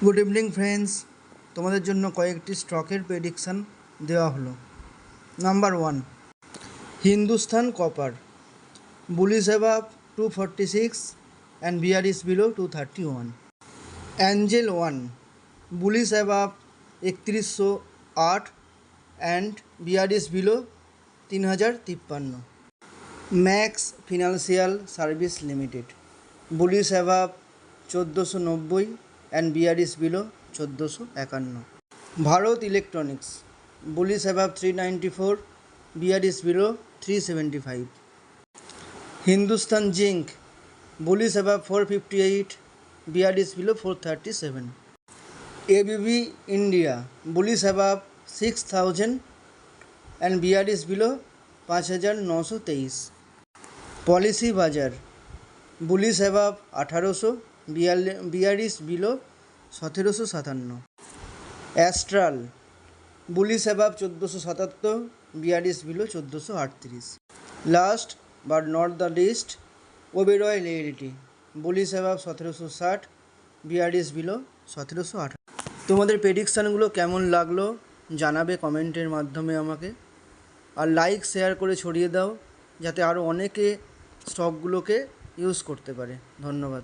Good evening friends, তোমাদের জন্য কয়েকটি স্টকের প্রেডিকশান দেওয়া হলো। Number 1, Hindustan copper, bullish above 246 and bearish below 231। Angel 1, bullish above 3108 and bearish below 3053। Max financial service limited, bullish above 1490 and bearish below 1451। Bharat electronics, bullish above 394, bearish below 375। Hindustan zinc, bullish above 458, bearish below 437। ABB India, bullish above 6000 and bearish below 5923। Policy bazaar, bullish above 1800, bearish below 1757। Astral, bullish above 1477, bearish below 1438। Last but not the least, Oberoi realty, bullish above 1760, bearish below 1758। তোমাদের প্রেডিকশানগুলো কেমন লাগলো জানাবে কমেন্টের মাধ্যমে আমাকে, আর like share করে ছড়িয়ে দাও যাতে আরও অনেকে স্টকগুলোকে ইউজ করতে পারে। ধন্যবাদ।